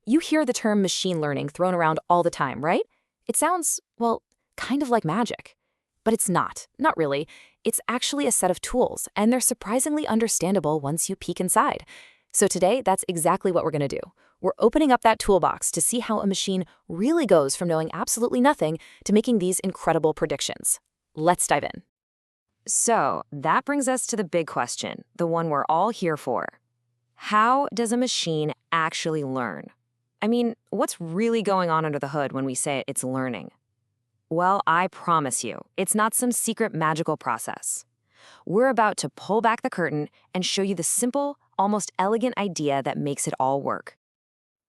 You hear the term machine learning thrown around all the time, right? It sounds, well, kind of like magic. But it's not. Not really. It's actually a set of tools, and they're surprisingly understandable once you peek inside. So today, that's exactly what we're going to do. We're opening up that toolbox to see how a machine really goes from knowing absolutely nothing to making these incredible predictions. Let's dive in. So that brings us to the big question, the one we're all here for. How does a machine actually learn? I mean, what's really going on under the hood when we say it's learning? Well, I promise you, it's not some secret magical process. We're about to pull back the curtain and show you the simple, almost elegant idea that makes it all work.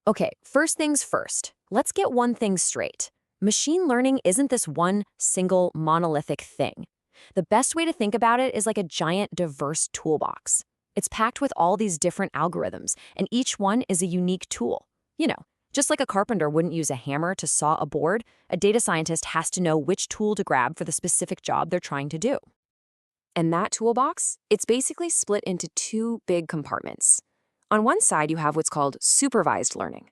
Okay, first things first. Let's get one thing straight. Machine learning isn't this one single monolithic thing. The best way to think about it is like a giant, diverse toolbox. It's packed with all these different algorithms, and each one is a unique tool. Just like a carpenter wouldn't use a hammer to saw a board, a data scientist has to know which tool to grab for the specific job they're trying to do. And that toolbox, it's basically split into two big compartments. On one side, you have what's called supervised learning.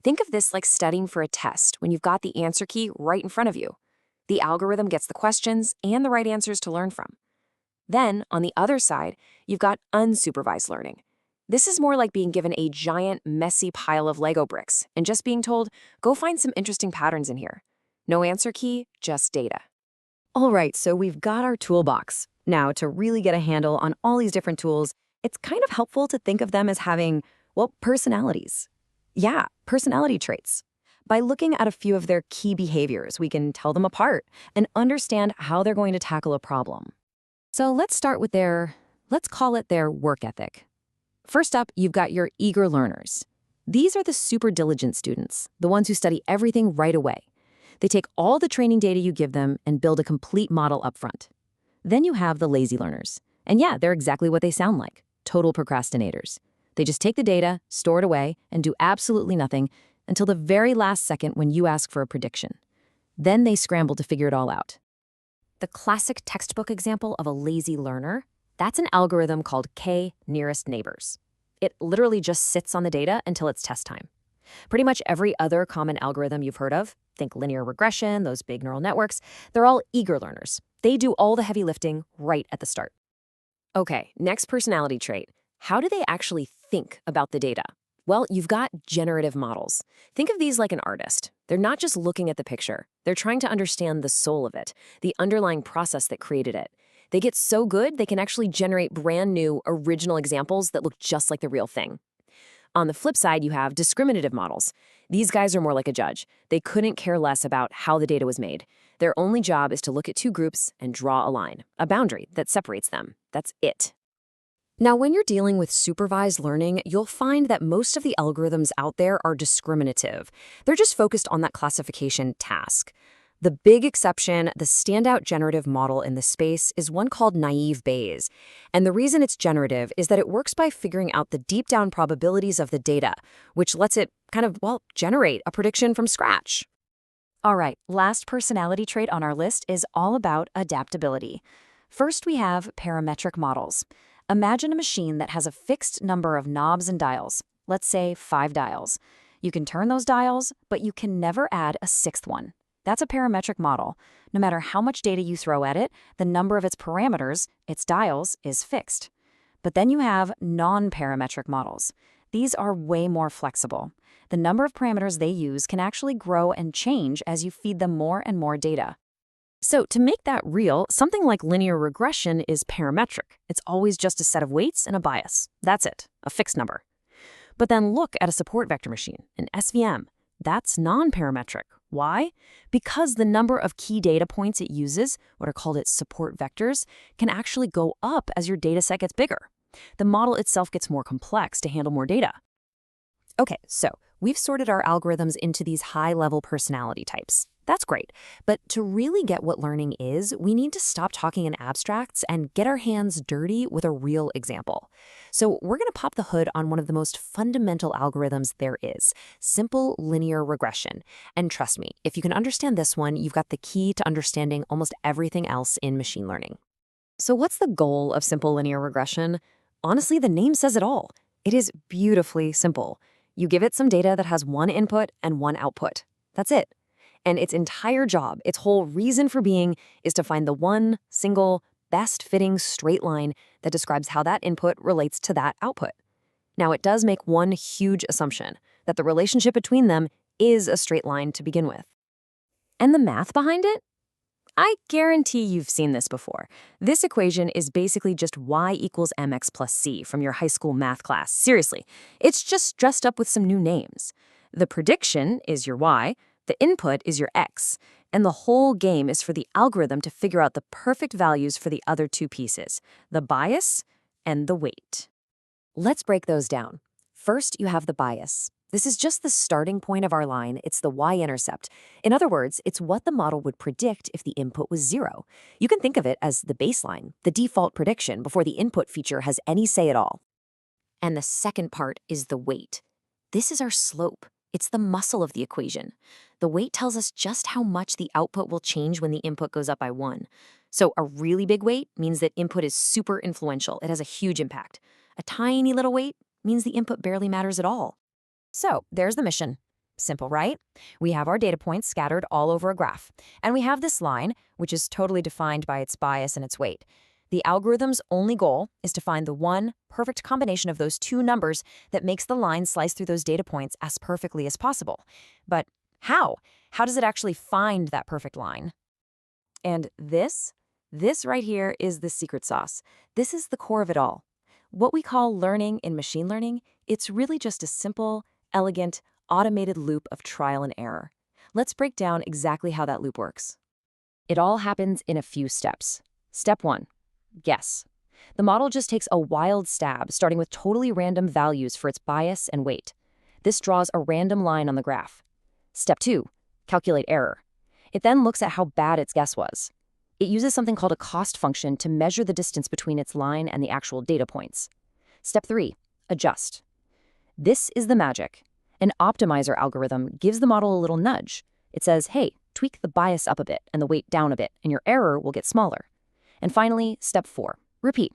Think of this like studying for a test when you've got the answer key right in front of you. The algorithm gets the questions and the right answers to learn from. Then, on the other side, you've got unsupervised learning. This is more like being given a giant, messy pile of Lego bricks and just being told, go find some interesting patterns in here. No answer key, just data. All right, so we've got our toolbox. Now, to really get a handle on all these different tools, it's kind of helpful to think of them as having, well, personalities. Yeah, personality traits. By looking at a few of their key behaviors, we can tell them apart and understand how they're going to tackle a problem. So let's start with let's call it their work ethic. First up, you've got your eager learners. These are the super diligent students, the ones who study everything right away. They take all the training data you give them and build a complete model up front. Then you have the lazy learners. And yeah, they're exactly what they sound like, total procrastinators. They just take the data, store it away, and do absolutely nothing until the very last second when you ask for a prediction. Then they scramble to figure it all out. The classic textbook example of a lazy learner, that's an algorithm called k-nearest neighbors. It literally just sits on the data until it's test time. Pretty much every other common algorithm you've heard of, think linear regression, those big neural networks, they're all eager learners. They do all the heavy lifting right at the start. Okay, next personality trait. How do they actually think about the data? Well, you've got generative models. Think of these like an artist. They're not just looking at the picture. They're trying to understand the soul of it, the underlying process that created it. They get so good, they can actually generate brand new, original examples that look just like the real thing. On the flip side, you have discriminative models. These guys are more like a judge. They couldn't care less about how the data was made. Their only job is to look at two groups and draw a line, a boundary that separates them. That's it. Now, when you're dealing with supervised learning, you'll find that most of the algorithms out there are discriminative. They're just focused on that classification task. The big exception, the standout generative model in this space, is one called naive Bayes. And the reason it's generative is that it works by figuring out the deep-down probabilities of the data, which lets it generate a prediction from scratch. All right, last personality trait on our list is all about adaptability. First, we have parametric models. Imagine a machine that has a fixed number of knobs and dials, let's say 5 dials. You can turn those dials, but you can never add a sixth one. That's a parametric model. No matter how much data you throw at it, the number of its parameters, its dials, is fixed. But then you have non-parametric models. These are way more flexible. The number of parameters they use can actually grow and change as you feed them more and more data. So to make that real, something like linear regression is parametric. It's always just a set of weights and a bias. That's it, a fixed number. But then look at a support vector machine, an SVM. That's non-parametric. Why? Because the number of key data points it uses, what are called its support vectors, can actually go up as your data set gets bigger. The model itself gets more complex to handle more data. Okay, so we've sorted our algorithms into these high-level personality types. That's great, but to really get what learning is, we need to stop talking in abstracts and get our hands dirty with a real example. So we're going to pop the hood on one of the most fundamental algorithms there is, simple linear regression. And trust me, if you can understand this one, you've got the key to understanding almost everything else in machine learning. So what's the goal of simple linear regression? Honestly, the name says it all. It is beautifully simple. You give it some data that has one input and one output. That's it. And its entire job, its whole reason for being, is to find the one, single, best-fitting straight line that describes how that input relates to that output. Now, it does make one huge assumption, that the relationship between them is a straight line to begin with. And the math behind it? I guarantee you've seen this before. This equation is basically just y equals mx plus c from your high school math class. Seriously, it's just dressed up with some new names. The prediction is your y, the input is your x, and the whole game is for the algorithm to figure out the perfect values for the other two pieces, the bias and the weight. Let's break those down. First, you have the bias. This is just the starting point of our line. It's the y-intercept. In other words, it's what the model would predict if the input was 0. You can think of it as the baseline, the default prediction before the input feature has any say at all. And the second part is the weight. This is our slope. It's the muscle of the equation. The weight tells us just how much the output will change when the input goes up by 1. So a really big weight means that input is super influential. It has a huge impact. A tiny little weight means the input barely matters at all. So there's the mission. Simple, right? We have our data points scattered all over a graph. And we have this line, which is totally defined by its bias and its weight. The algorithm's only goal is to find the one perfect combination of those two numbers that makes the line slice through those data points as perfectly as possible. But how? How does it actually find that perfect line? And this right here is the secret sauce. This is the core of it all. What we call learning in machine learning, it's really just a simple, elegant, automated loop of trial and error. Let's break down exactly how that loop works. It all happens in a few steps. Step 1, guess. The model just takes a wild stab, starting with totally random values for its bias and weight. This draws a random line on the graph. Step 2, calculate error. It then looks at how bad its guess was. It uses something called a cost function to measure the distance between its line and the actual data points. Step 3, adjust. This is the magic. An optimizer algorithm gives the model a little nudge. It says, hey, tweak the bias up a bit and the weight down a bit, and your error will get smaller. And finally, step 4, repeat.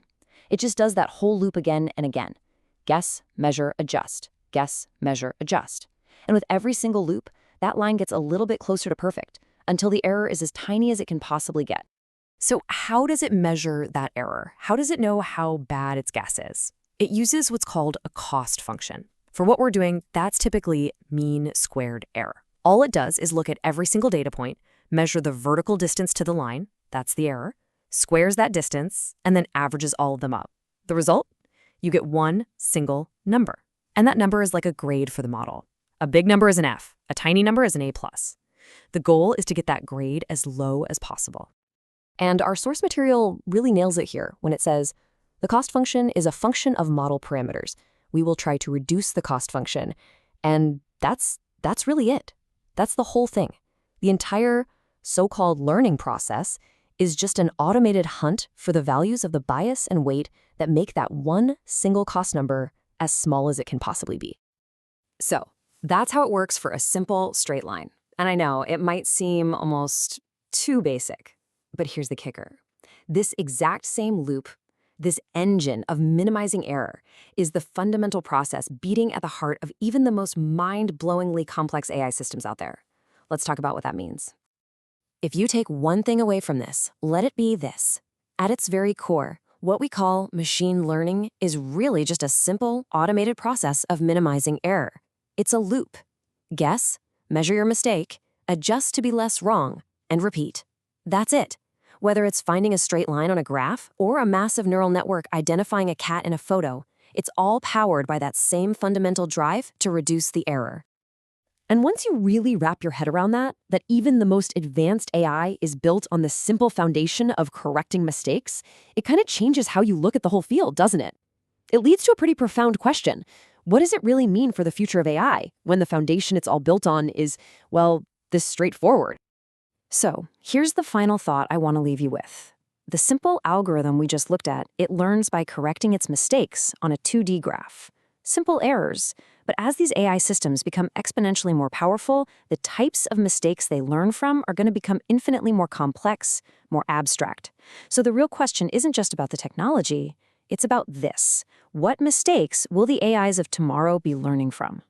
It just does that whole loop again and again. Guess, measure, adjust. Guess, measure, adjust. And with every single loop, that line gets a little bit closer to perfect, until the error is as tiny as it can possibly get. So how does it measure that error? How does it know how bad its guess is? It uses what's called a cost function. For what we're doing, that's typically mean squared error. All it does is look at every single data point, measure the vertical distance to the line, that's the error, squares that distance, and then averages all of them up. The result? You get one single number. And that number is like a grade for the model. A big number is an F, a tiny number is an A+. The goal is to get that grade as low as possible. And our source material really nails it here when it says, the cost function is a function of model parameters. We will try to reduce the cost function. And that's really it. That's the whole thing. The entire so-called learning process is just an automated hunt for the values of the bias and weight that make that one single cost number as small as it can possibly be. So that's how it works for a simple straight line. And I know it might seem almost too basic, but here's the kicker. This exact same loop, this engine of minimizing error, is the fundamental process beating at the heart of even the most mind-blowingly complex AI systems out there. Let's talk about what that means. If you take one thing away from this, let it be this. At its very core, what we call machine learning is really just a simple, automated process of minimizing error. It's a loop. Guess, measure your mistake, adjust to be less wrong, and repeat. That's it. Whether it's finding a straight line on a graph or a massive neural network identifying a cat in a photo, it's all powered by that same fundamental drive to reduce the error. And once you really wrap your head around that even the most advanced AI is built on the simple foundation of correcting mistakes, it kind of changes how you look at the whole field, doesn't it? It leads to a pretty profound question. What does it really mean for the future of AI when the foundation it's all built on is, well, this straightforward? So here's the final thought I want to leave you with. The simple algorithm we just looked at, it learns by correcting its mistakes on a 2D graph. Simple errors. But as these AI systems become exponentially more powerful, the types of mistakes they learn from are going to become infinitely more complex, more abstract. So the real question isn't just about the technology, it's about this. What mistakes will the AIs of tomorrow be learning from?